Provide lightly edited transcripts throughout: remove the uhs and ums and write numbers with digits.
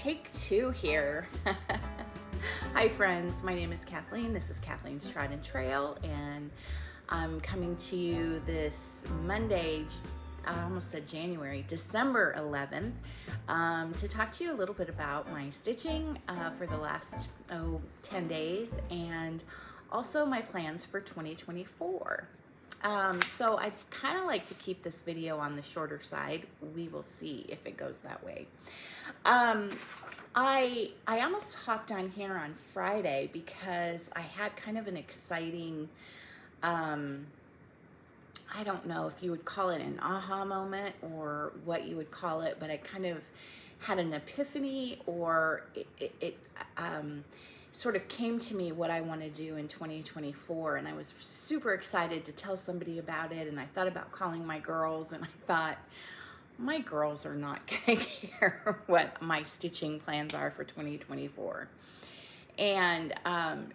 Take two here. Hi friends, my name is Kathleen. This is Kathleen's Trodden Trail, and I'm coming to you this Monday, I almost said January, December 11th, to talk to you a little bit about my stitching for the last 10 days, and also my plans for 2024. So I kind of like to keep this video on the shorter side. We will see if it goes that way. I almost hopped on here on Friday because I had kind of an exciting, I don't know if you would call it an aha moment or what you would call it, but I kind of had an epiphany, or it sort of came to me what I want to do in 2024, and I was super excited to tell somebody about it. And I thought about calling my girls, and I thought, my girls are not going to care what my stitching plans are for 2024. And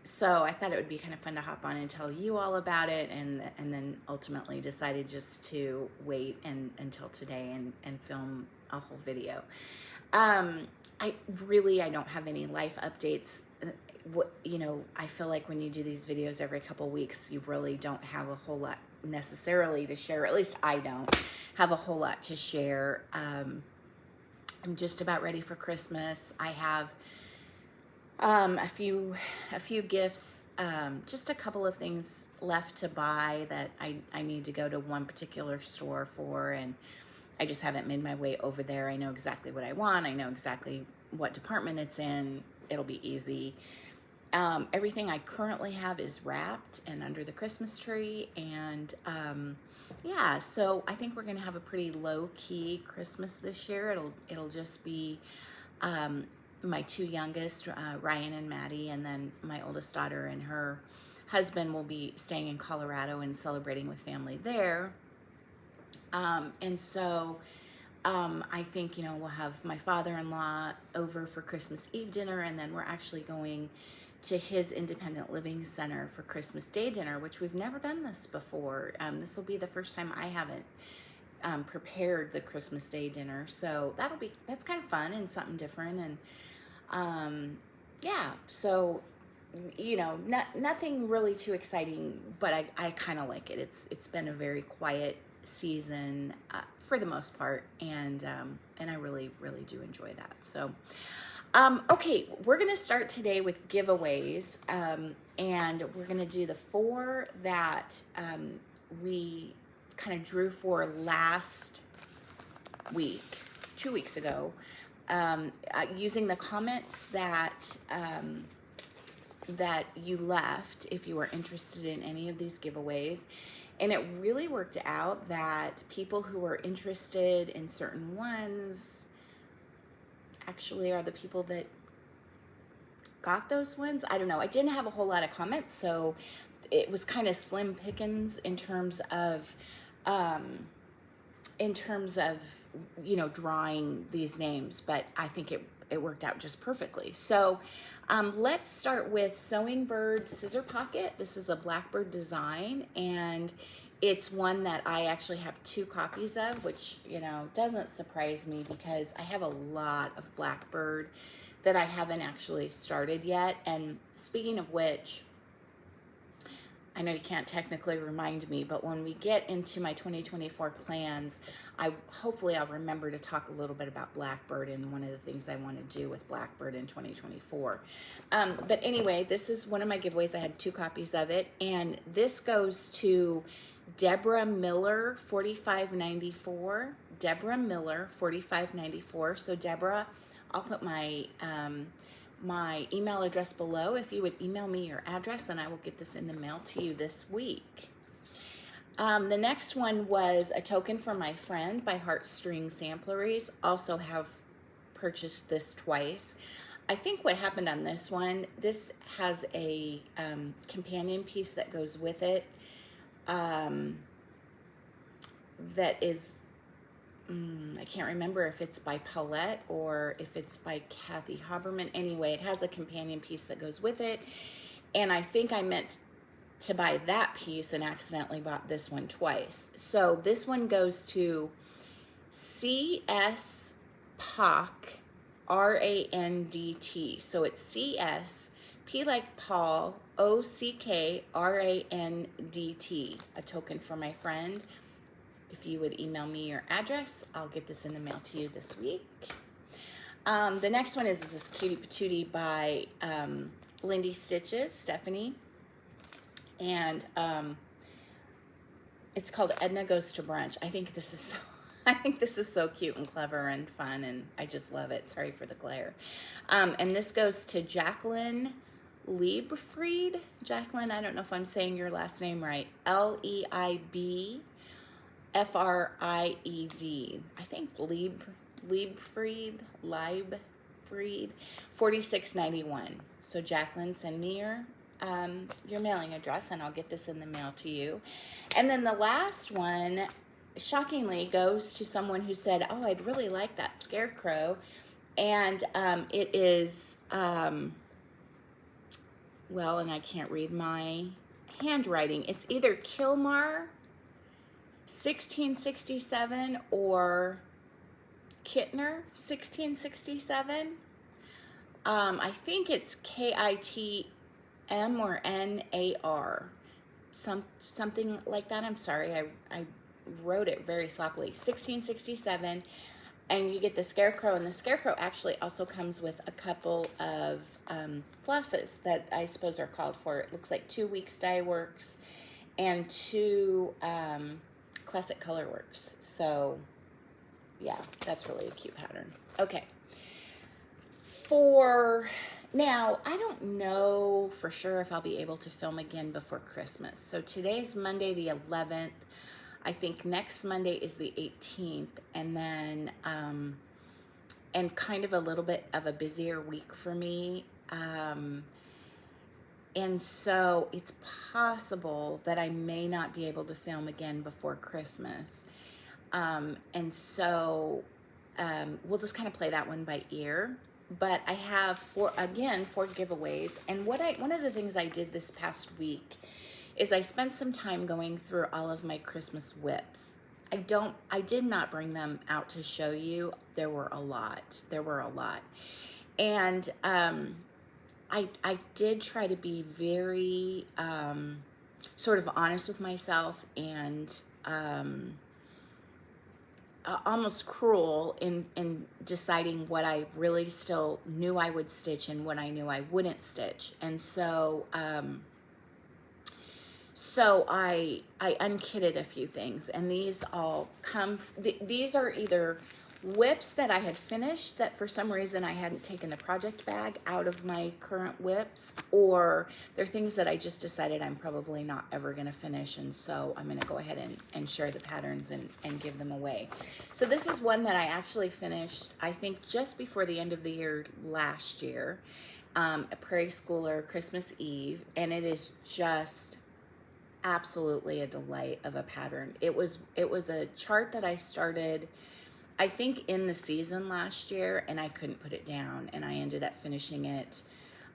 so I thought it would be kind of fun to hop on and tell you all about it, and then ultimately decided just to wait until today and film a whole video. I don't have any life updates. I feel like when you do these videos every couple weeks, you really don't have a whole lot necessarily to share. At least I don't have a whole lot to share. I'm just about ready for Christmas. I have a few gifts, just a couple of things left to buy that I need to go to one particular store for, and I just haven't made my way over there. I know exactly what I want. I know exactly what department it's in. It'll be easy. Everything I currently have is wrapped and under the Christmas tree, and yeah, so I think we're gonna have a pretty low-key Christmas this year. It'll just be my two youngest, Ryan and Maddie, and then my oldest daughter and her husband will be staying in Colorado and celebrating with family there. And so I think, we'll have my father-in-law over for Christmas Eve dinner, and then we're actually going to his independent living center for Christmas Day dinner, which we've never done this before. This will be the first time I haven't prepared the Christmas Day dinner, so that's kind of fun and something different. And yeah, so nothing really too exciting, but I kind of like it. It's been a very quiet season for the most part, and I really do enjoy that. So okay, we're gonna start today with giveaways, and we're gonna do the 4 that we kind of drew for last week, 2 weeks ago, using the comments that that you left if you were interested in any of these giveaways. And it really worked out that people who were interested in certain ones actually are the people that got those ones. I don't know. I didn't have a whole lot of comments, so it was kind of slim pickings in terms of drawing these names, but I think it worked out just perfectly. So let's start with Sewing Bird Scissor Pocket. This is a Blackbird design, and it's one that I actually have 2 copies of, which, doesn't surprise me because I have a lot of Blackbird that I haven't actually started yet. And speaking of which, I know you can't technically remind me, but when we get into my 2024 plans, hopefully I'll remember to talk a little bit about Blackbird and one of the things I want to do with Blackbird in 2024. But anyway, this is one of my giveaways. I had 2 copies of it, and this goes to Deborah Miller, 4594. Deborah Miller, 4594. So Deborah, I'll put my my email address below. If you would email me your address, and I will get this in the mail to you this week. The next one was a token for my friend by Heartstring Sampleries. Also have purchased this twice. I think what happened on this one, this has a companion piece that goes with it, that is, I can't remember if it's by Paulette or if it's by Kathy Haberman. Anyway, it has a companion piece that goes with it, and I think I meant to buy that piece and accidentally bought this one twice. So this one goes to C.S. Pock RANDT. So it's CS, P like Paul, OCKRANDT, a token for my friend. If you would email me your address, I'll get this in the mail to you this week. The next one is this Cutie Patootie by Lindy Stitches, Stephanie. And it's called Edna Goes to Brunch. I think this is so cute and clever and fun, and I just love it. Sorry for the glare. And this goes to Jacqueline Liebfried. Jacqueline, I don't know if I'm saying your last name right. Leibfried. I think Liebfried, 4691. So Jacqueline, send me your mailing address and I'll get this in the mail to you. And then the last one, shockingly, goes to someone who said, oh, I'd really like that scarecrow. And it is, well, and I can't read my handwriting. It's either Kilmar 1667 or Kittner 1667. I think it's KITM or NAR, something like that. I'm sorry, I wrote it very sloppily. 1667, and you get the scarecrow, and the scarecrow actually also comes with a couple of flosses that I suppose are called for. It looks like 2 Weeks Dye Works and 2 Classic Color Works. So yeah, that's really a cute pattern. Okay. For now, I don't know for sure if I'll be able to film again before Christmas. So today's Monday the 11th. I think next Monday is the 18th, and then and kind of a little bit of a busier week for me. And so it's possible that I may not be able to film again before Christmas. And so we'll just kind of play that one by ear. But I have 4 giveaways. And one of the things I did this past week is I spent some time going through all of my Christmas whips. I did not bring them out to show you. There were a lot. And I did try to be very sort of honest with myself and almost cruel in deciding what I really still knew I would stitch and what I knew I wouldn't stitch. And so I unkitted a few things, and these all these are either whips that I had finished that for some reason I hadn't taken the project bag out of my current whips, or they're things that I just decided I'm probably not ever going to finish, and so I'm going to go ahead and share the patterns and give them away. So this is one that I actually finished, I think, just before the end of the year last year, a Prairie Schooler Christmas Eve, and it is just absolutely a delight of a pattern. It was a chart that I started, I think, in the season last year, and I couldn't put it down, and I ended up finishing it.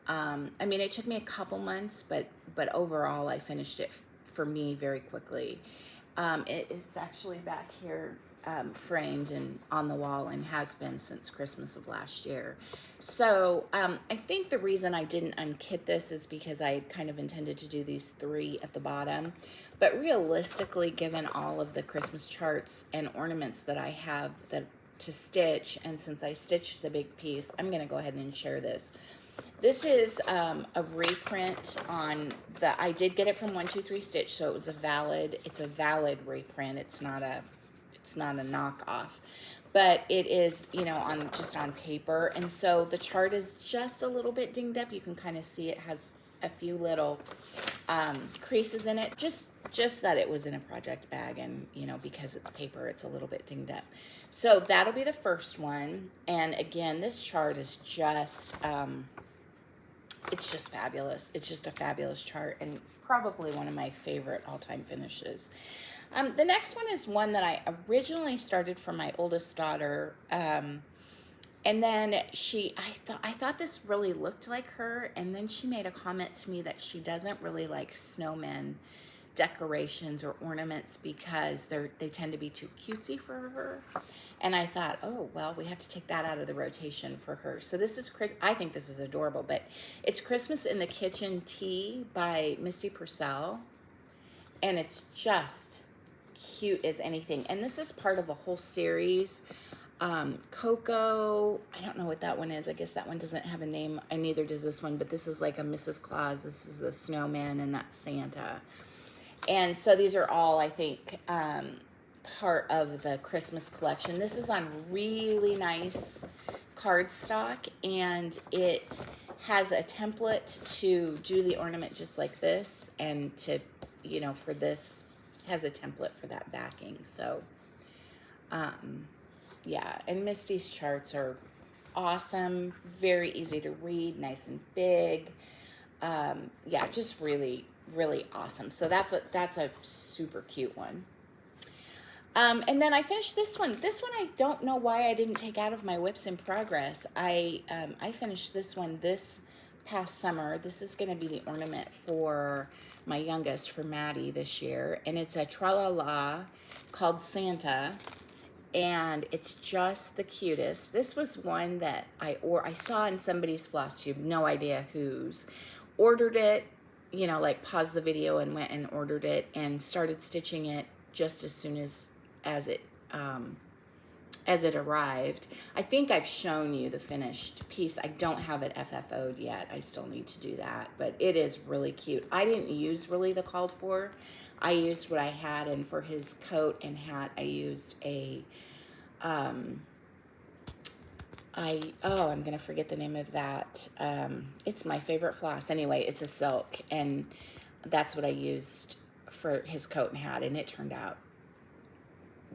I mean, it took me a couple months, but overall I finished it for me very quickly. It's actually back here framed and on the wall, and has been since Christmas of last year. So I think the reason I didn't unkit this is because I kind of intended to do these 3 at the bottom. But realistically, given all of the Christmas charts and ornaments that I have to stitch, and since I stitched the big piece, I'm going to go ahead and share this. This is a reprint on I did get it from 123 Stitch, so it's a valid reprint. It's not a knockoff, but it is, just on paper. And so the chart is just a little bit dinged up. You can kind of see it has a few little creases in it, just that it was in a project bag, and because it's paper, it's a little bit dinged up. So that'll be the first one. And again, this chart is just it's just fabulous. It's just a fabulous chart, and probably one of my favorite all-time finishes. The next one is one that I originally started for my oldest daughter, and then I thought this really looked like her, and then she made a comment to me that she doesn't really like snowmen decorations or ornaments because they tend to be too cutesy for her. And I thought, oh, well, we have to take that out of the rotation for her. So this is, I think this is adorable, but it's Christmas in the Kitchen Tea by Misty Purcell. And it's just cute as anything. And this is part of a whole series. Coco, I don't know what that one is. I guess that one doesn't have a name, and neither does this one, but this is like a Mrs. Claus. This is a snowman, and that's Santa. And so these are all, I think, part of the Christmas collection. This is on really nice cardstock, and it has a template to do the ornament just like this, and to, you know, for this, has a template for that backing. So, yeah, and Misty's charts are awesome, very easy to read, nice and big. Yeah, just really, really awesome. So that's a super cute one. And then I finished this one. This one I don't know why I didn't take out of my WIPs in progress. I finished this one this past summer. This is going to be the ornament for my youngest, for Maddie, this year. And it's a tra-la-la called Santa. And it's just the cutest. This was one that I saw in somebody's floss tube, no idea whose. Ordered it, you know, like paused the video and went and ordered it and started stitching it just as soon as it arrived. I think I've shown you the finished piece. I don't have it FFO'd yet. I still need to do that, but it is really cute. I didn't use really the called for. I used what I had, and for his coat and hat, I used a, I'm gonna forget the name of that. It's my favorite floss. Anyway, it's a silk, and that's what I used for his coat and hat, and it turned out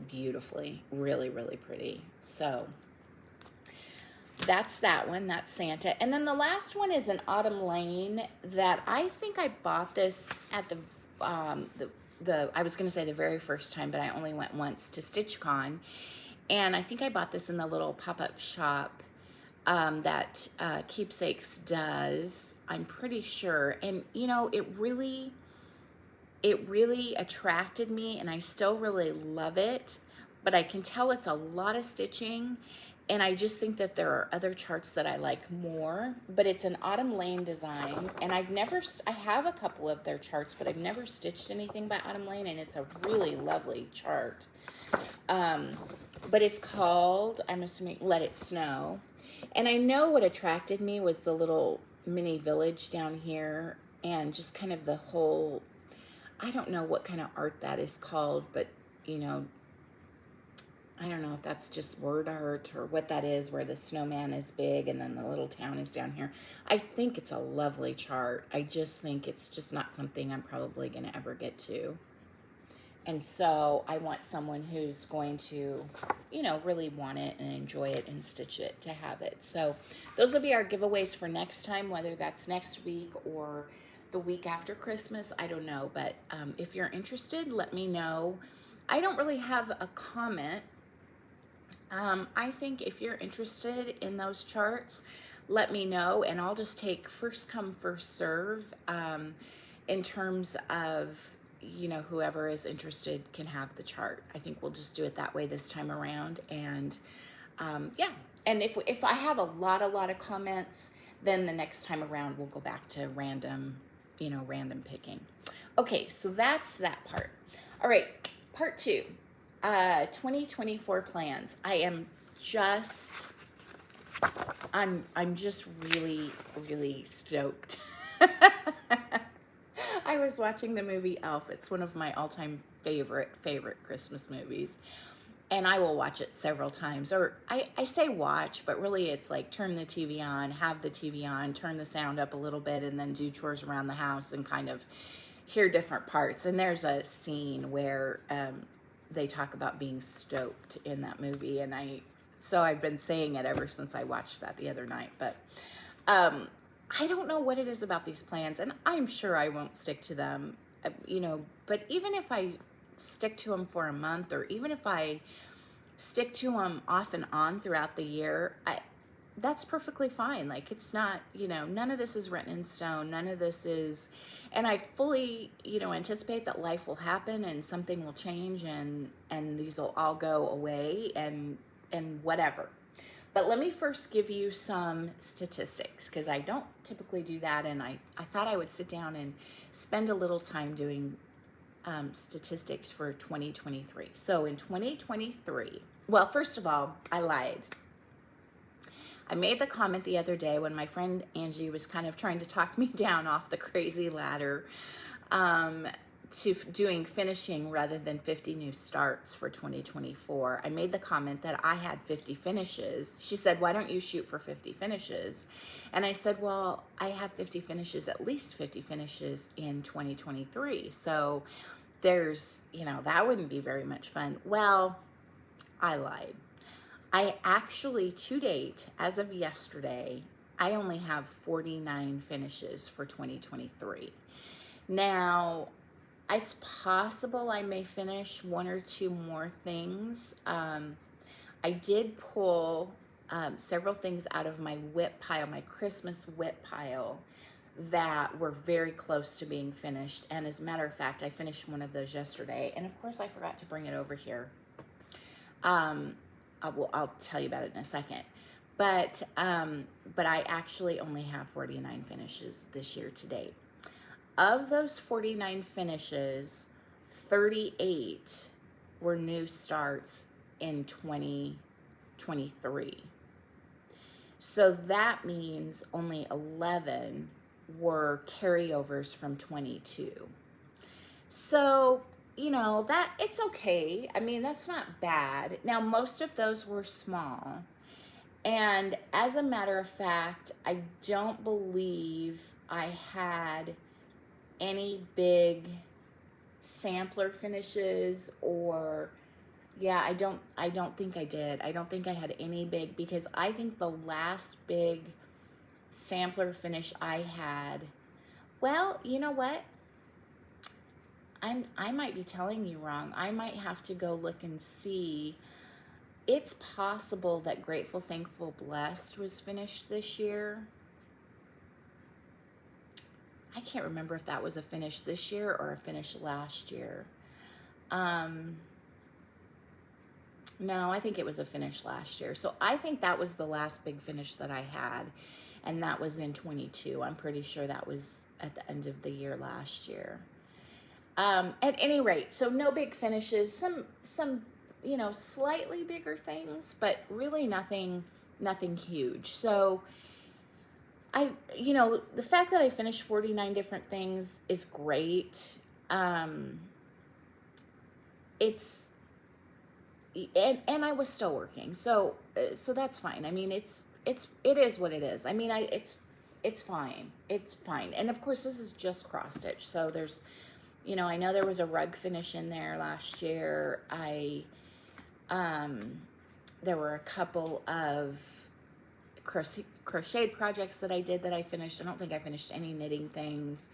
beautifully, really, really pretty. So that's that one. That's Santa. And then the last one is an Autumn Lane that I think I bought this at I was going to say the very first time, but I only went once to StitchCon. And I think I bought this in the little pop-up shop that Keepsakes does, I'm pretty sure. And, you know, it really attracted me, and I still really love it. But I can tell it's a lot of stitching, and I just think that there are other charts that I like more. But it's an Autumn Lane design, and I have a couple of their charts, but I've never stitched anything by Autumn Lane, and it's a really lovely chart. But it's called, I'm assuming, Let It Snow. And I know what attracted me was the little mini village down here, and just kind of the whole, I don't know what kind of art that is called, but, you know, I don't know if that's just word art or what that is, where the snowman is big and then the little town is down here. I think it's a lovely chart. I just think it's just not something I'm probably going to ever get to. And so I want someone who's going to, you know, really want it and enjoy it and stitch it to have it. So those will be our giveaways for next time, whether that's next week or the week after Christmas. I don't know, but if you're interested, let me know. I don't really have a comment. I think if you're interested in those charts, let me know, and I'll just take first come, first serve in terms of, you know, whoever is interested can have the chart. I think we'll just do it that way this time around. And yeah, and if I have a lot of comments, then the next time around we'll go back to random picking. Okay, so that's that part. All right, part 2, 2024 plans. I'm just really, really stoked. I was watching the movie Elf. It's one of my all-time favorite Christmas movies. And I will watch it several times. Or I say watch, but really it's like turn the TV on, have the TV on, turn the sound up a little bit, and then do chores around the house and kind of hear different parts. And there's a scene where they talk about being stoked in that movie. And so I've been saying it ever since I watched that the other night. But I don't know what it is about these plans, and I'm sure I won't stick to them, you know, but even if I stick to them for a month, or even if I stick to them off and on throughout the year, that's perfectly fine. Like, it's not, none of this is written in stone. None of this is, and I fully, anticipate that life will happen and something will change, and these will all go away and whatever. But let me first give you some statistics, because I don't typically do that, and I thought I would sit down and spend a little time doing statistics for 2023. So in 2023, well, first of all, I lied. I made the comment the other day when my friend Angie was kind of trying to talk me down off the crazy ladder to doing finishing rather than 50 new starts for 2024. I made the comment that I had 50 finishes. She said, why don't you shoot for 50 finishes? And I said, well, I have 50 finishes, at least 50 finishes in 2023. So there's, that wouldn't be very much fun. Well, I lied. I actually, to date, as of yesterday, I only have 49 finishes for 2023. Now, it's possible I may finish one or two more things. I did pull several things out of my whip pile, my Christmas whip pile, that were very close to being finished. And as a matter of fact, I finished one of those yesterday. And of course, I forgot to bring it over here. I'll tell you about it in a second. But I actually only have 49 finishes this year to date. Of those 49 finishes, 38 were new starts in 2023. So that means only 11 were carryovers from 22. So, that it's okay. I mean, that's not bad. Now, most of those were small. And as a matter of fact, I don't believe I had any big sampler finishes, or I don't think I did. I don't think I had any big, because I think the last big sampler finish I had, well, you know what? I might be telling you wrong. I might have to go look and see. It's possible that Grateful, Thankful, Blessed was finished this year. I can't remember if that was a finish this year or a finish last year. No, I think it was a finish last year. So I think that was the last big finish that I had, and that was in 22. I'm pretty sure that was at the end of the year last year. At any rate, so no big finishes, some slightly bigger things, but really nothing huge. So the fact that I finished 49 different things is great. It's, and I was still working. So that's fine. I mean, it is what it is. I mean, it's fine. It's fine. And of course, this is just cross stitch. So there's, I know there was a rug finish in there last year. There were a couple of crocheted projects that I did that I finished. I don't think I finished any knitting things.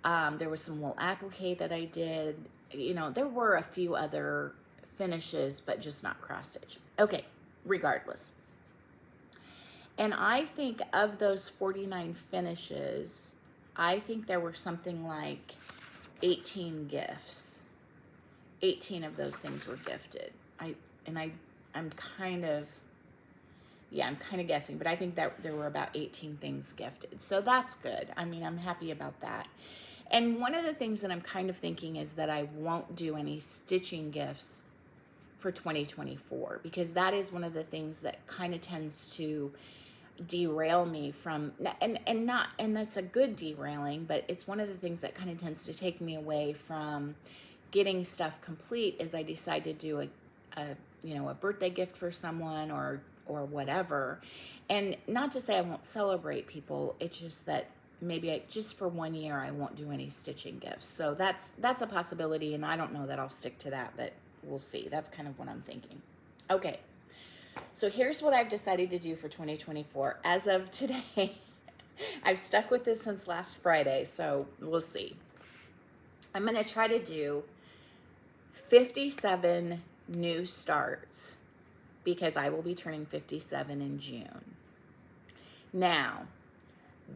There was some wool applique that I did. There were a few other finishes, but just not cross stitch. Okay, regardless. And I think of those 49 finishes, I think there were something like 18 gifts. 18 of those things were gifted. I'm kind of guessing, but I think that there were about 18 things gifted. So that's good. I mean, I'm happy about that. And one of the things that I'm kind of thinking is that I won't do any stitching gifts for 2024, because that is one of the things that kind of tends to derail me from, and that's a good derailing, but it's one of the things that kind of tends to take me away from getting stuff complete as I decide to do a birthday gift for someone or whatever. And not to say I won't celebrate people, it's just that maybe just for 1 year I won't do any stitching gifts. So that's a possibility, and I don't know that I'll stick to that, but we'll see. That's kind of what I'm thinking. Okay. So here's what I've decided to do for 2024. As of today, I've stuck with this since last Friday, so we'll see. I'm going to try to do 57 new starts, because I will be turning 57 in June. Now,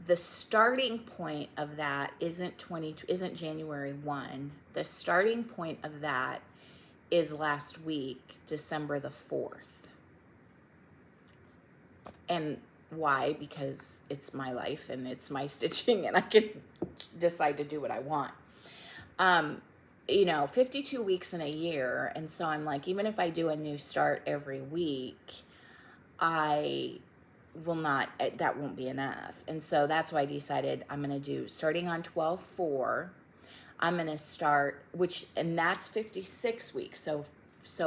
the starting point of that isn't January 1. The starting point of that is last week, December the 4th. And why? Because it's my life and it's my stitching and I can decide to do what I want. 52 weeks in a year. And so I'm like, even if I do a new start every week, that won't be enough. And so that's why I decided I'm going to do, starting on 12/4, I'm going to start, and that's 56 weeks. So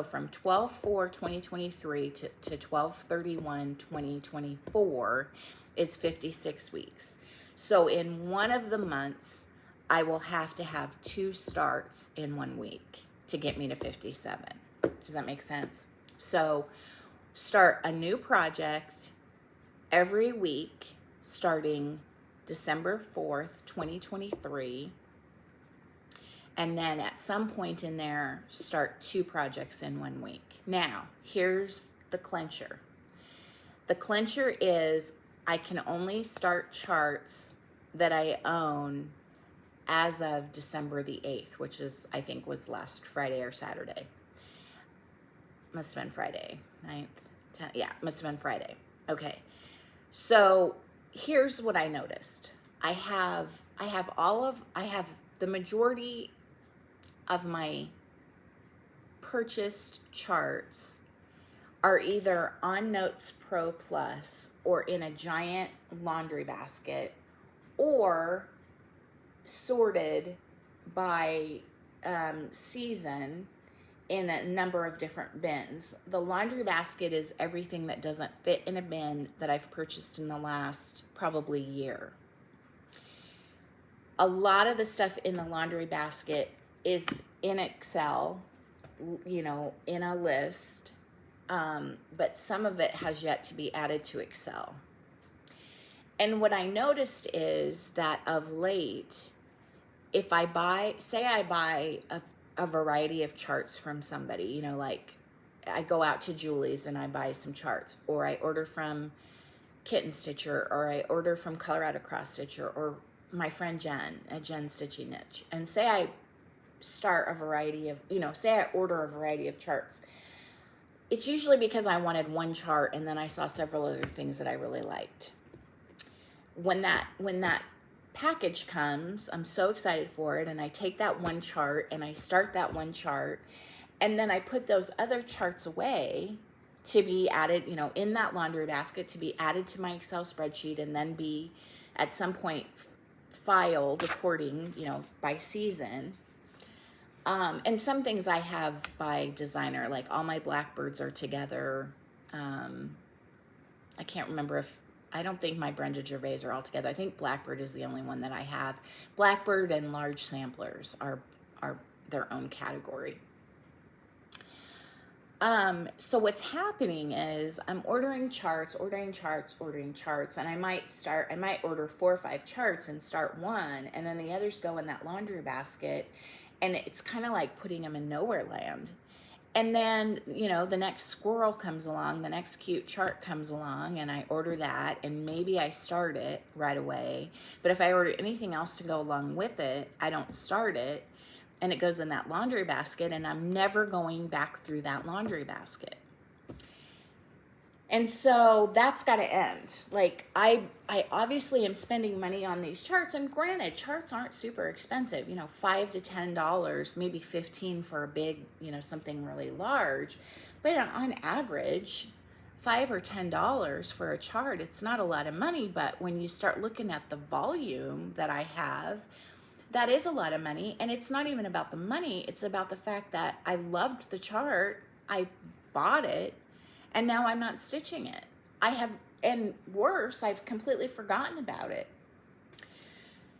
from 12/4/2023 to 12/31/2024 is 56 weeks. So in one of the months, I will have to have 2 starts in 1 week to get me to 57. Does that make sense? So start a new project every week starting December 4th, 2023. And then at some point in there, start 2 projects in 1 week. Now, here's the clincher. The clincher is I can only start charts that I own as of December the 8th, which I think was last Friday or Saturday. Must have been Friday, 9th, 10th. Yeah, must have been Friday. Okay. So here's what I noticed. I have the majority of my purchased charts are either on Notes Pro Plus or in a giant laundry basket or sorted by season in a number of different bins. The laundry basket is everything that doesn't fit in a bin that I've purchased in the last probably year. A lot of the stuff in the laundry basket is in Excel, in a list, but some of it has yet to be added to Excel. And what I noticed is that of late, if I buy a variety of charts from somebody, like I go out to Julie's and I buy some charts, or I order from Kitten Stitcher, or I order from Colorado Cross Stitcher, or my friend Jen at Jen's Stitching Niche, and say I start a variety of, say I order a variety of charts. It's usually because I wanted one chart and then I saw several other things that I really liked. When that package comes, I'm so excited for it, and I take that one chart and I start that one chart, and then I put those other charts away to be added, in that laundry basket, to be added to my Excel spreadsheet, and then be at some point filed according, by season. And some things I have by designer, like all my blackbirds are together. I don't think my Brenda Gervais are all together. I think Blackbird is the only one that I have. Blackbird and large samplers are their own category. So what's happening is I'm ordering charts, and I might order 4 or 5 charts and start one, and then the others go in that laundry basket, and it's kind of like putting them in nowhere land. And then, the next squirrel comes along, the next cute chart comes along, and I order that, and maybe I start it right away. But if I order anything else to go along with it, I don't start it, and it goes in that laundry basket, and I'm never going back through that laundry basket. And so that's got to end. Like, I obviously am spending money on these charts, and granted, charts aren't super expensive, $5 to $10, maybe $15 for a big, something really large. But on average, $5 or $10 for a chart, it's not a lot of money. But when you start looking at the volume that I have, that is a lot of money. And it's not even about the money. It's about the fact that I loved the chart, I bought it, and now I'm not stitching it. And worse, I've completely forgotten about it.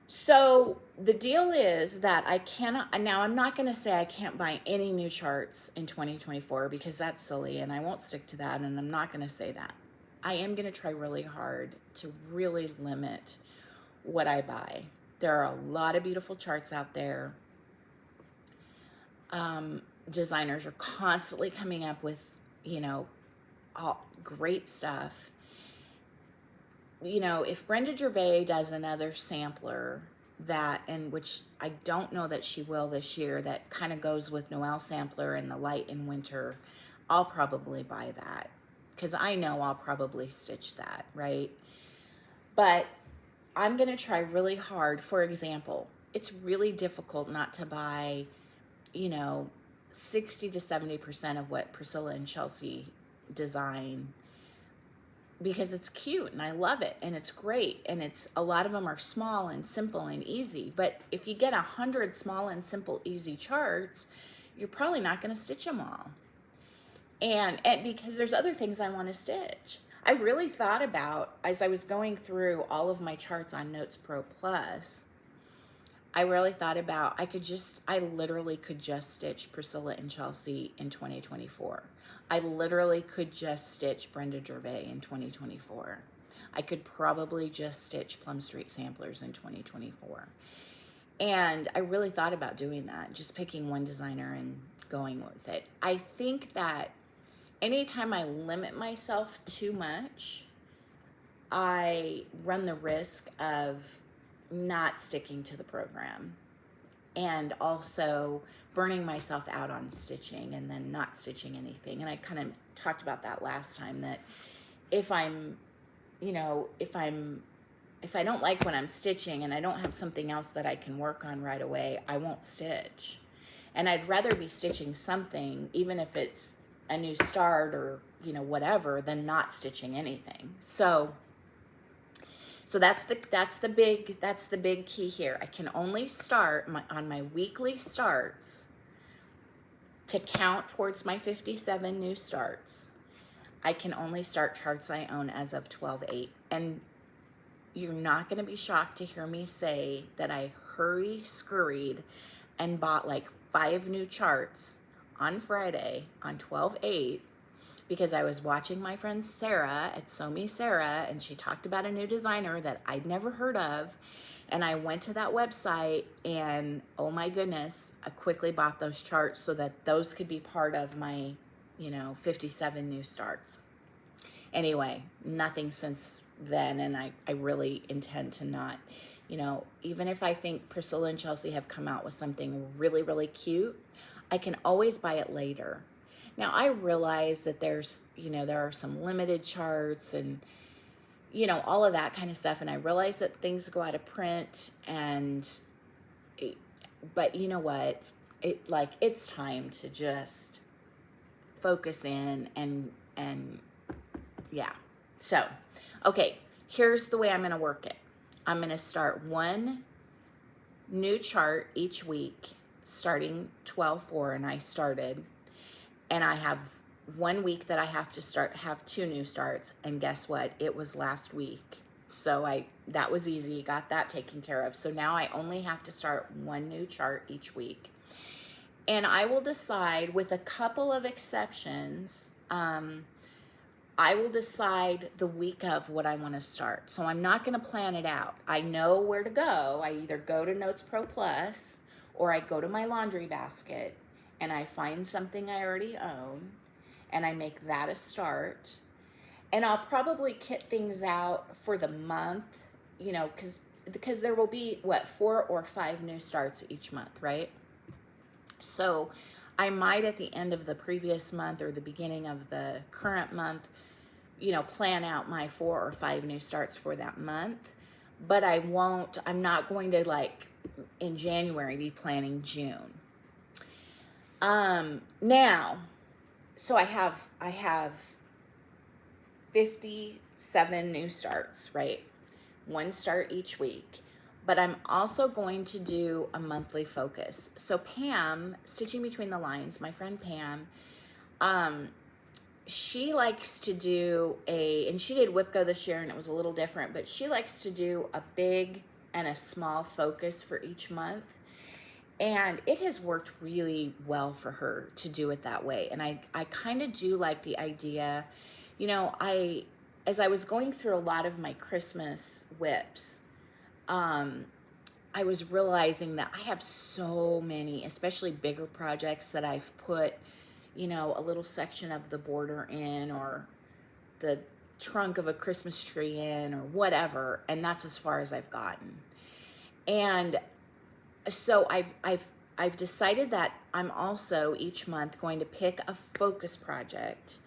So the deal is that now I'm not going to say I can't buy any new charts in 2024, because that's silly, and I won't stick to that, and I'm not going to say that. I am going to try really hard to really limit what I buy. There are a lot of beautiful charts out there. Designers are constantly coming up with, all great stuff. you know, if Brenda Gervais does another sampler that, and which I don't know that she will this year, that kind of goes with Noel sampler and the light in winter, I'll probably buy that because I know I'll probably stitch that, right? But I'm going to try really hard. For example, it's really difficult not to buy, you know, 60 to 70% of what Priscilla and Chelsea design, because it's cute and I love it and it's great, and it's, a lot of them are small and simple and easy. But if you get 100 small and simple easy charts, you're probably not going to stitch them all. And because there's other things I want to stitch. I really thought about, as I was going through all of my charts on Notes Pro Plus, I really thought about, I literally could just stitch Priscilla and Chelsea in 2024. I literally could just stitch Brenda Gervais in 2024. I could probably just stitch Plum Street Samplers in 2024. And I really thought about doing that, just picking one designer and going with it. I think that anytime I limit myself too much, I run the risk of not sticking to the program and also burning myself out on stitching and then not stitching anything. And I kind of talked about that last time, that if I'm, you know, if I don't like what I'm stitching and I don't have something else that I can work on right away, I won't stitch. And I'd rather be stitching something, even if it's a new start or, you know, whatever, than not stitching anything. So that's the big key here. I can only start on my weekly starts to count towards my 57 new starts. I can only start charts I own as of 12/8. And you're not going to be shocked to hear me say that I scurried and bought like 5 new charts on Friday on 12/8, because I was watching my friend Sarah at Sew Me Sarah, and she talked about a new designer that I'd never heard of. And I went to that website and, oh my goodness, I quickly bought those charts so that those could be part of my, you know, 57 new starts. Anyway, nothing since then, and I really intend to not, you know, even if I think Priscilla and Chelsea have come out with something really, really cute, I can always buy it later. Now, I realize that there's, you know, there are some limited charts and, you know, all of that kind of stuff. And I realize that things go out of print but you know what? It's time to just focus in and yeah. So, okay, here's the way I'm going to work it. I'm going to start one new chart each week, starting 12/4, and I started. And I have 1 week that I have to have 2 new starts. And guess what? It was last week. So that was easy. Got that taken care of. So now I only have to start 1 new chart each week. And I will decide, with a couple of exceptions, I will decide the week of what I want to start. So I'm not going to plan it out. I know where to go. I either go to Notes Pro Plus or I go to my laundry basket and I find something I already own and I make that a start. And I'll probably kit things out for the month, you know, because there will be, 4 or 5 new starts each month, right? So I might, at the end of the previous month or the beginning of the current month, you know, plan out my 4 or 5 new starts for that month. But I'm not going to, like, in January be planning June. Now, so I have 57 new starts, right? 1 start each week. But I'm also going to do a monthly focus. So Pam, Stitching Between the Lines, my friend Pam, she likes to do and she did Whipco this year and it was a little different, but she likes to do a big and a small focus for each month. And it has worked really well for her to do it that way. And I kind of do like the idea, you know, as I was going through a lot of my Christmas whips, I was realizing that I have so many, especially bigger projects, that I've put, you know, a little section of the border in, or the trunk of a Christmas tree in or whatever, and that's as far as I've gotten. And so I've decided that I'm also each month going to pick a focus project.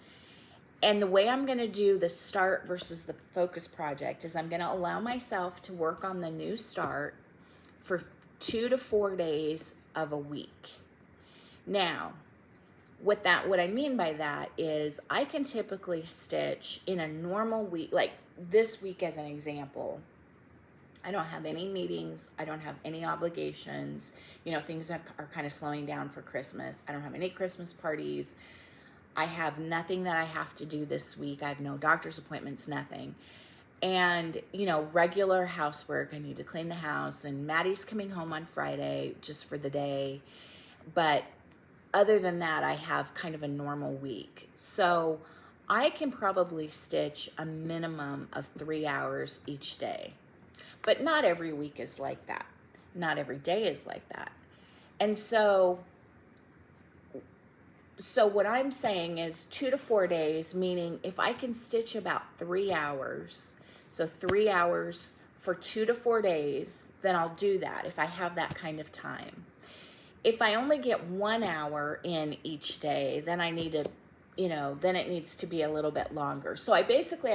And the way I'm going to do the start versus the focus project is I'm going to allow myself to work on the new start for 2 to 4 days of a week. Now, what I mean by that is I can typically stitch in a normal week, like this week as an example. I don't have any meetings. I don't have any obligations. You know, things are kind of slowing down for Christmas. I don't have any Christmas parties. I have nothing that I have to do this week. I have no doctor's appointments, nothing. And, you know, regular housework. I need to clean the house, and Maddie's coming home on Friday just for the day. But other than that, I have kind of a normal week. So I can probably stitch a minimum of 3 hours each day. But not every week is like that. Not every day is like that. And so what I'm saying is 2 to 4 days, meaning if I can stitch about 3 hours, so 3 hours for 2 to 4 days, then I'll do that if I have that kind of time. If I only get 1 hour in each day, then I need to, you know, then it needs to be a little bit longer. So I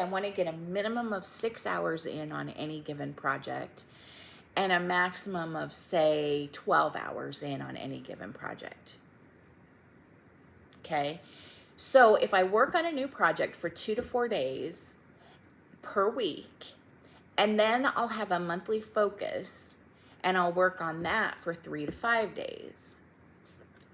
want to get a minimum of 6 hours in on any given project and a maximum of, say, 12 hours in on any given project. Okay? So if I work on a new project for 2 to 4 days per week, and then I'll have a monthly focus, and I'll work on that for 3 to 5 days.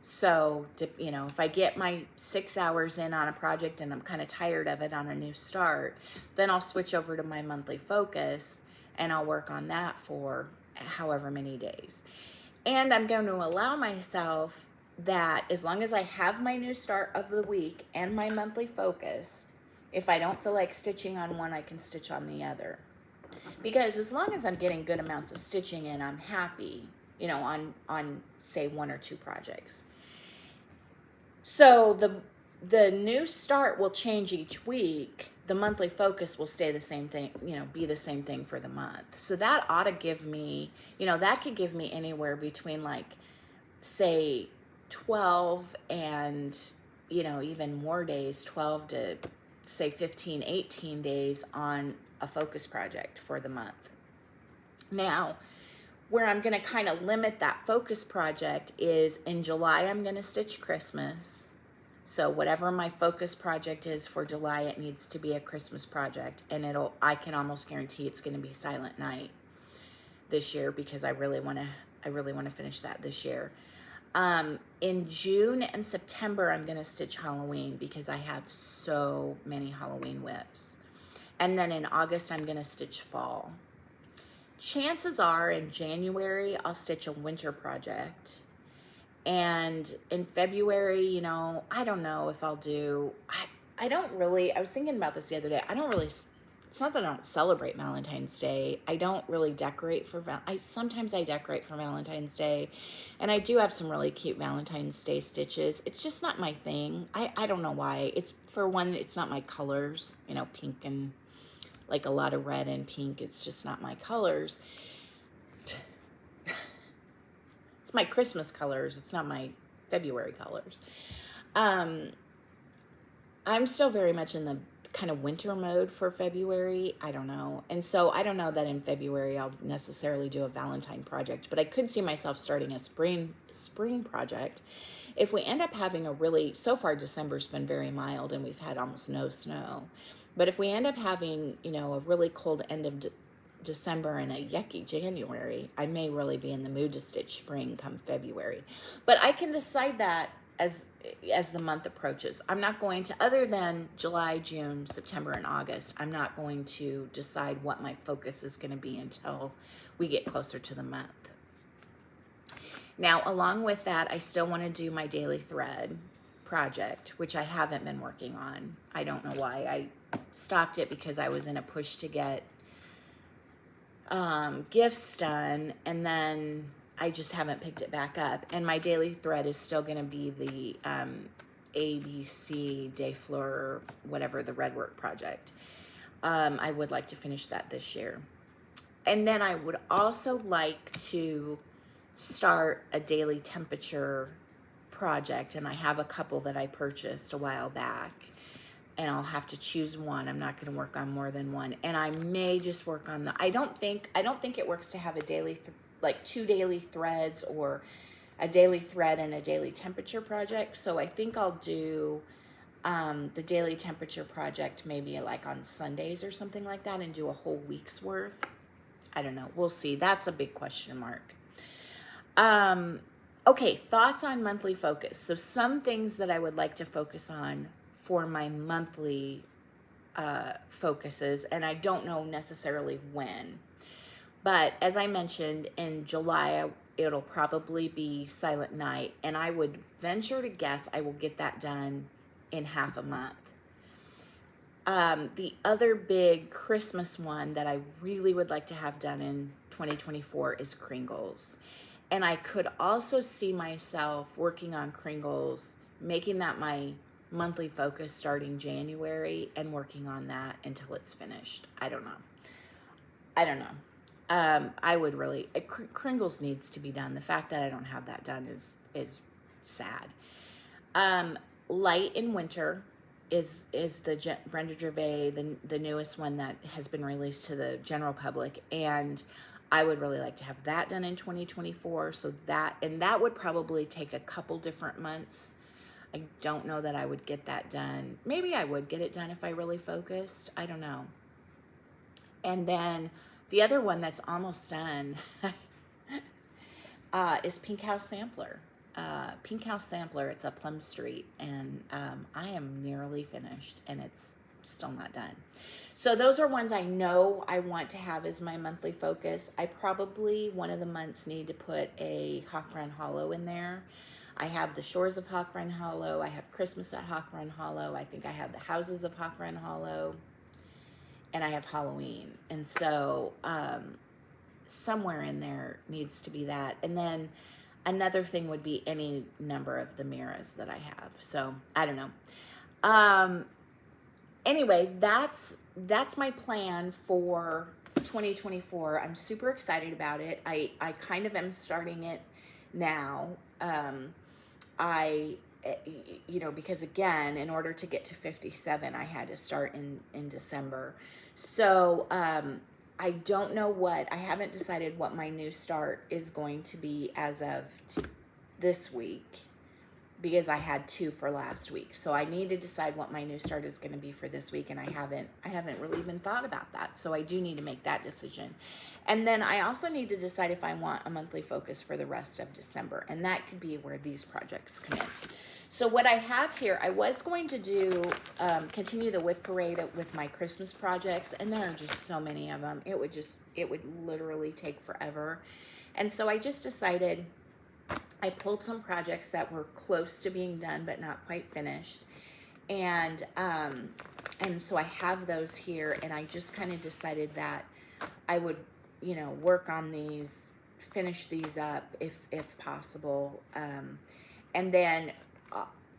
So, you know, if I get my 6 hours in on a project and I'm kind of tired of it on a new start, then I'll switch over to my monthly focus and I'll work on that for however many days. And I'm going to allow myself that as long as I have my new start of the week and my monthly focus, if I don't feel like stitching on one, I can stitch on the other. Because as long as I'm getting good amounts of stitching in, I'm happy, you know, on say 1 or 2 projects. So the new start will change each week. The monthly focus will stay the same thing, you know, be the same thing for the month. So that ought to give me, you know, that could give me anywhere between like, say, 12 and, you know, even more days, 12 to say 15, 18 days on a focus project for the month. Now, where I'm going to kind of limit that focus project is in July, I'm going to stitch Christmas. So whatever my focus project is for July, it needs to be a Christmas project, and I can almost guarantee it's going to be Silent Night this year because I really want to finish that this year. In June and September, I'm going to stitch Halloween because I have so many Halloween whips. And then in August, I'm going to stitch fall. Chances are in January, I'll stitch a winter project. And in February, you know, I don't know if I'll do, I was thinking about this the other day. It's not that I don't celebrate Valentine's Day. I don't really decorate sometimes I decorate for Valentine's Day. And I do have some really cute Valentine's Day stitches. It's just not my thing. I don't know why. For one, it's not my colors, you know, pink and like a lot of red and pink. It's just not my colors. It's my Christmas colors. It's not my February colors. I'm still very much in the kind of winter mode for February. I don't know. And so I don't know that in February I'll necessarily do a Valentine project, but I could see myself starting a spring project. If we end up having so far December's been very mild and we've had almost no snow. But if we end up having, you know, a really cold end of December and a yucky January, I may really be in the mood to stitch spring come February. But I can decide that as the month approaches. I'm not going to, other than July, June, September, and August, I'm not going to decide what my focus is going to be until we get closer to the month. Now, along with that, I still want to do my daily thread project, which I haven't been working on. I don't know why. I stopped it because I was in a push to get gifts done, and then I just haven't picked it back up. And my daily thread is still going to be the ABC Day Fleur, whatever, the Redwork project. I would like to finish that this year. And then I would also like to start a daily temperature project, and I have a couple that I purchased a while back, and I'll have to choose one. I'm not going to work on more than one, and I may just work on I don't think it works to have a daily like 2 daily threads, or a daily thread and a daily temperature project. So I think I'll do the daily temperature project maybe like on Sundays or something like that, and do a whole week's worth. I don't know. We'll see. That's a big question mark. Okay, thoughts on monthly focus. So some things that I would like to focus on for my monthly focuses, and I don't know necessarily when. But as I mentioned, in July, it'll probably be Silent Night, and I would venture to guess I will get that done in half a month. The other big Christmas one that I really would like to have done in 2024 is Kringles. And I could also see myself working on Kringles, making that my monthly focus starting January, and working on that until it's finished. I don't know. I would really, Kringles needs to be done. The fact that I don't have that done is sad. Light in Winter is the Brenda Gervais, the newest one that has been released to the general public, and I would really like to have that done in 2024. So that would probably take a couple different months. I don't know that I would get that done. Maybe I would get it done if I really focused. I don't know. And then the other one that's almost done is Pink House Sampler. Pink House Sampler, it's up Plum Street, and I am nearly finished, and it's still not done. So those are ones I know I want to have as my monthly focus. I probably, one of the months, need to put a Hawk Run Hollow in there. I have the Shores of Hawk Run Hollow. I have Christmas at Hawk Run Hollow. I think I have the Houses of Hawk Run Hollow. And I have Halloween. And so somewhere in there needs to be that. And then another thing would be any number of the Miras that I have. So I don't know. Anyway, that's my plan for 2024. I'm super excited about it. I kind of am starting it now. Because again, in order to get to 57, I had to start in December. So I don't know I haven't decided what my new start is going to be as of this week, because I had 2 for last week. So I need to decide what my new start is going to be for this week, and I haven't really even thought about that. So I do need to make that decision. And then I also need to decide if I want a monthly focus for the rest of December, and that could be where these projects come in. So what I have here, I was going to do, continue the WIC parade with my Christmas projects, and there are just so many of them. It would literally take forever. And so I just decided, I pulled some projects that were close to being done but not quite finished, and so I have those here, and I just kind of decided that I would, work on these, finish these up if possible, and then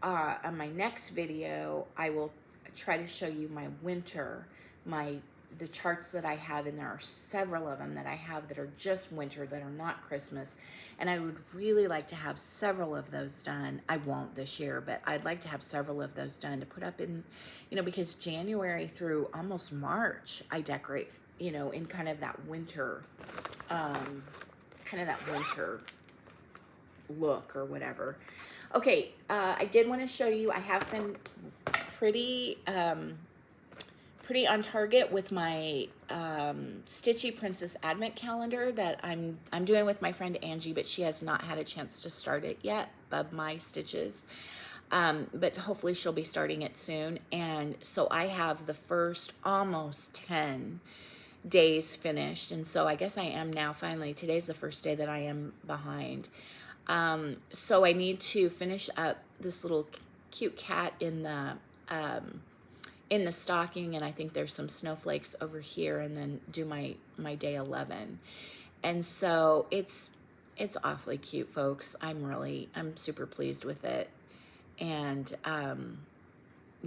on my next video I will try to show you my winter, the charts that I have, and there are several of them that I have that are just winter, that are not Christmas, and I would really like to have several of those done. I won't this year, but I'd like to have several of those done to put up in, because January through almost March, I decorate, in kind of that winter, look or whatever. Okay, I did want to show you, I have been pretty on target with my Stitchy Princess Advent Calendar that I'm doing with my friend Angie, but she has not had a chance to start it yet, Bub My Stitches. But hopefully she'll be starting it soon. And so I have the first almost 10 days finished. And so I guess I am now finally, today's the first day that I am behind. So I need to finish up this little cute cat in the stocking, and I think there's some snowflakes over here, and then do my day 11. And so it's awfully cute, folks. I'm super pleased with it. And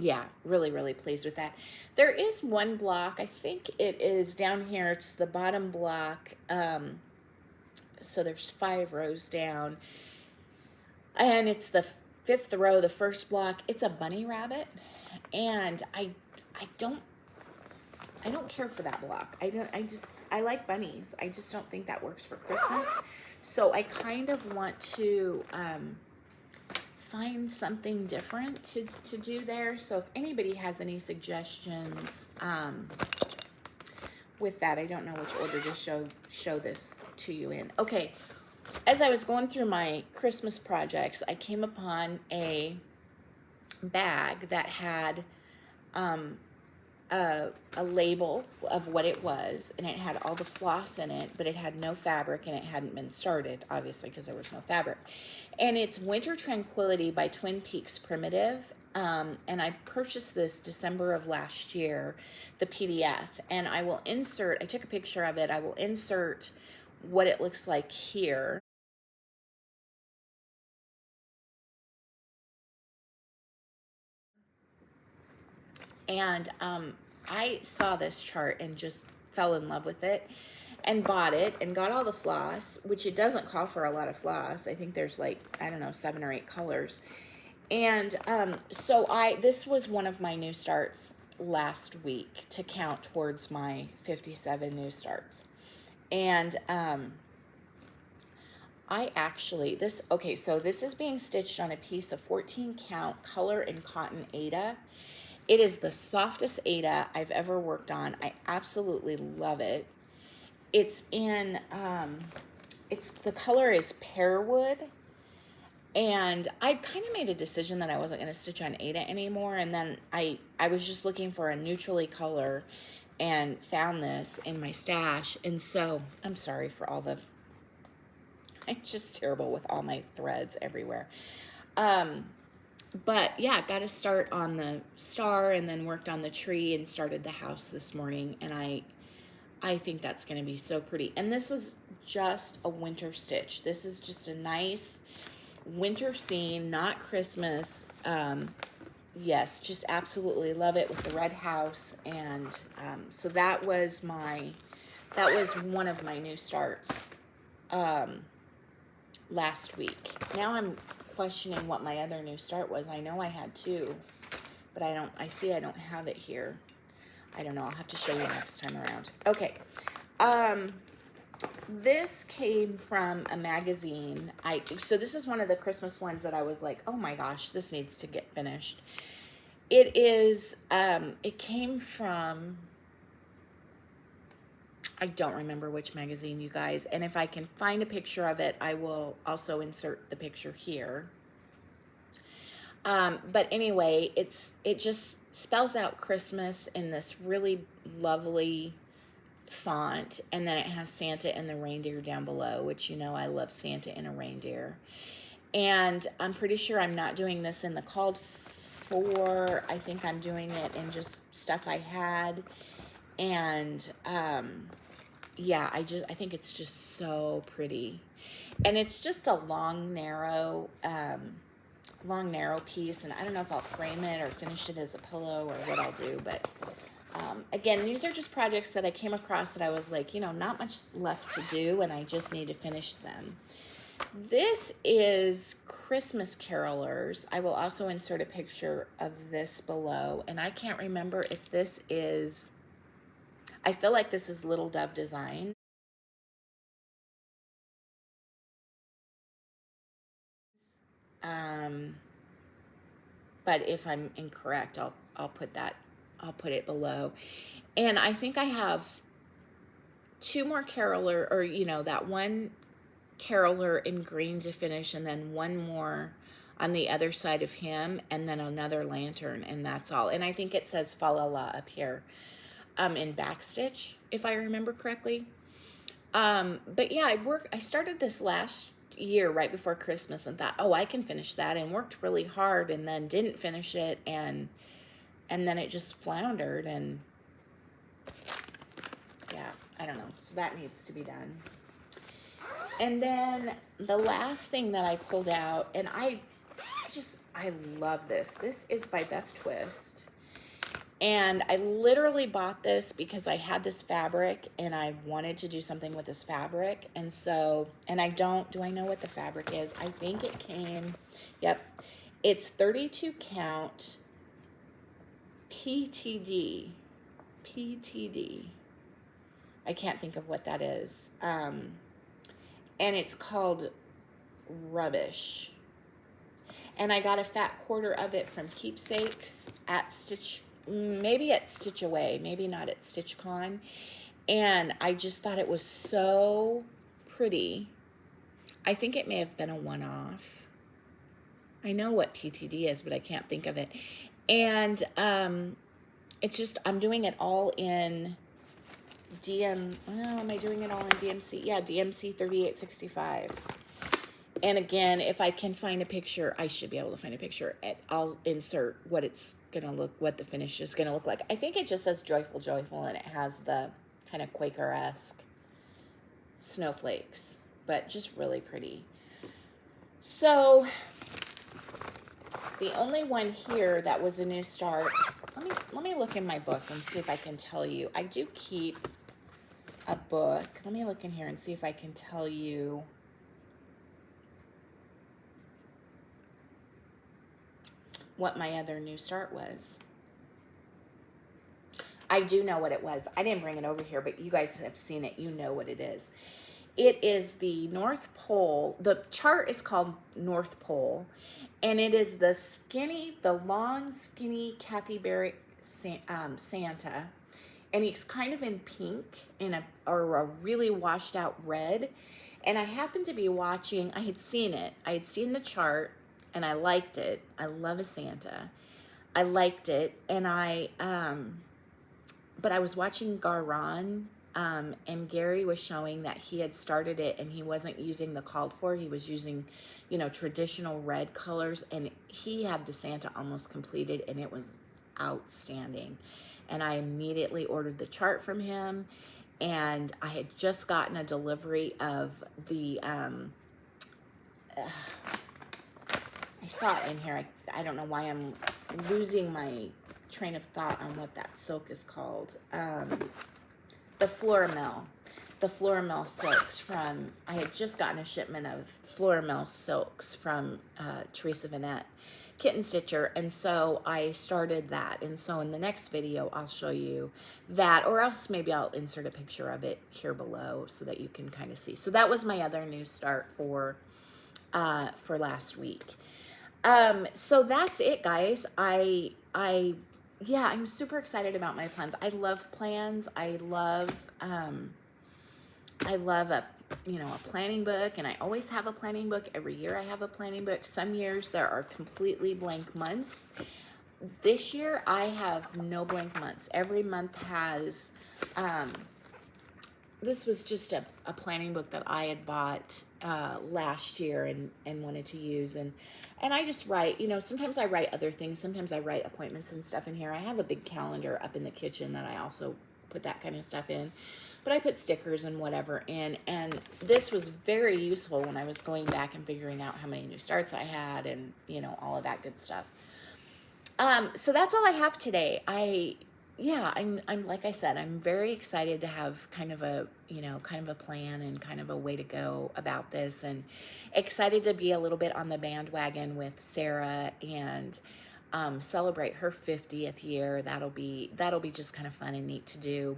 yeah, really, really pleased with that. There is one block, I think it is down here, it's the bottom block. So there's 5 rows down, and it's the 5th row, the first block. It's a bunny rabbit, and I don't care for that block. I like bunnies. I just don't think that works for Christmas. So I kind of want to find something different to do there. So if anybody has any suggestions with that, I don't know which order to show this to you in. Okay, as I was going through my Christmas projects, I came upon a bag that had a label of what it was, and it had all the floss in it, but it had no fabric, and it hadn't been started, obviously, because there was no fabric. And it's Winter Tranquility by Twin Peaks Primitive, and I purchased this December of last year, the PDF, and I will insert, I took a picture of it, I will insert what it looks like here. And I saw this chart and just fell in love with it and bought it and got all the floss, which it doesn't call for a lot of floss. I think there's like, I don't know, 7 or 8 colors. And so this was one of my new starts last week to count towards my 57 new starts. And I actually, so this is being stitched on a piece of 14 count color and cotton Aida. It is the softest Aida I've ever worked on. I absolutely love it. It's in, the color is pearwood. And I kind of made a decision that I wasn't going to stitch on Aida anymore. And then I was just looking for a neutrally color and found this in my stash. And so I'm sorry for all the, I'm just terrible with all my threads everywhere. But yeah, got to start on the star and then worked on the tree and started the house this morning. And I think that's going to be so pretty. And this is just a winter stitch. This is just a nice winter scene, not Christmas. Yes, just absolutely love it with the red house. And so that was one of my new starts last week. Now I'm questioning what my other new start was. I know I had 2, but I don't have it here. I don't know. I'll have to show you next time around. Okay. This came from a magazine. So this is one of the Christmas ones that I was like, oh my gosh, this needs to get finished. It is, it came from, I don't remember which magazine, you guys. And if I can find a picture of it, I will also insert the picture here. But anyway, it just spells out Christmas in this really lovely font. And then it has Santa and the reindeer down below, which, you know, I love Santa and a reindeer. And I'm pretty sure I'm not doing this in the called for. I think I'm doing it in just stuff I had. And, yeah, I think it's just so pretty. And it's just a long, narrow piece. And I don't know if I'll frame it or finish it as a pillow or what I'll do. But, again, these are just projects that I came across that I was like, you know, not much left to do. And I just need to finish them. This is Christmas Carolers. I will also insert a picture of this below. And I can't remember if this is... I feel like this is Little Dove Design. But if I'm incorrect, I'll put it below. And I think I have 2 more caroler, or you know, that one caroler in green to finish, and then one more on the other side of him, and then another lantern, and that's all. And I think it says Fa La La up here. In backstitch, if I remember correctly. But yeah, I started this last year right before Christmas and thought, oh, I can finish that, and worked really hard, and then didn't finish it, and then it just floundered, and yeah, I don't know. So that needs to be done. And then the last thing that I pulled out, and I I love this. This is by Beth Twist. And I literally bought this because I had this fabric and I wanted to do something with this fabric. And so, and do I know what the fabric is? I think it came, yep. It's 32 count PTD. PTD. I can't think of what that is. And it's called Rubbish. And I got a fat quarter of it from Keepsakes at maybe at Stitch Away, maybe not at StitchCon. And I just thought it was so pretty. I think it may have been a one-off. I know what PTD is, but I can't think of it. And it's just, I'm doing it all in am I doing it all in DMC? Yeah, DMC 3865. And again, if I can find a picture, I should be able to find a picture. I'll insert what it's gonna look, what the finish is gonna look like. I think it just says Joyful, Joyful, and it has the kind of Quaker-esque snowflakes, but just really pretty. So the only one here that was a new start, let me look in my book and see if I can tell you. I do keep a book. Let me look in here and see if I can tell you what my other new start was. I do know what it was. I didn't bring it over here, but you guys have seen it. You know what it is. It is the North Pole. The chart is called North Pole, and it is the long, skinny Kathy Berry Santa, and he's kind of in pink or a really washed out red. And I happened to be watching, I had seen it. I had seen the chart, and I liked it. I love a Santa. I liked it, and but I was watching Garan, and Gary was showing that he had started it, and he wasn't using the called for. He was using, traditional red colors, and he had the Santa almost completed, and it was outstanding. And I immediately ordered the chart from him, and I had just gotten a delivery of the, I saw it in here. I don't know why I'm losing my train of thought on what that silk is called. The Floramel. The Floramel silks from, I had just gotten a shipment of Floramel silks from Teresa Vanette Kitten Stitcher, and so I started that. And so in the next video, I'll show you that, or else maybe I'll insert a picture of it here below so that you can kind of see. So that was my other new start for last week. So that's it, guys. Yeah, I'm super excited about my plans. I love plans. I love a planning book, and I always have a planning book. Every year I have a planning book. Some years there are completely blank months. This year I have no blank months. Every month has, this was just a planning book that I had bought last year and wanted to use, and I just write, sometimes I write other things. Sometimes I write appointments and stuff in here. I have a big calendar up in the kitchen that I also put that kind of stuff in. But I put stickers and whatever in. And this was very useful when I was going back and figuring out how many new starts I had and, all of that good stuff. So that's all I have today. I'm like I said, I'm very excited to have kind of a plan and kind of a way to go about this, and excited to be a little bit on the bandwagon with Sarah and celebrate her 50th year. That'll be just kind of fun and neat to do.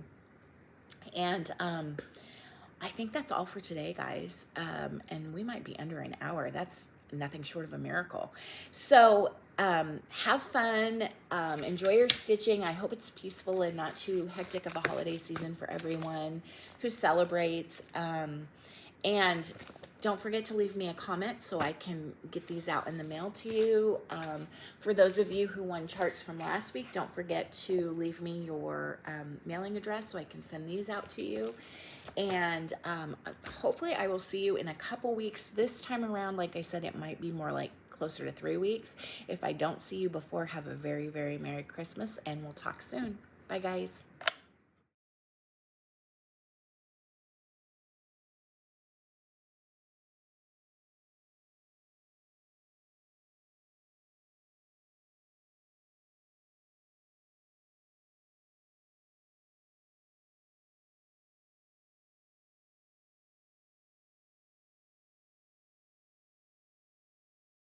And I think that's all for today, guys. And we might be under an hour. That's nothing short of a miracle. So have fun, enjoy your stitching. I hope it's peaceful and not too hectic of a holiday season for everyone who celebrates. And don't forget to leave me a comment so I can get these out in the mail to you. For those of you who won charts from last week, don't forget to leave me your mailing address so I can send these out to you. And hopefully I will see you in a couple weeks. This time around, like I said, it might be more like closer to 3 weeks. If I don't see you before, have a very, very Merry Christmas, and we'll talk soon. Bye, guys.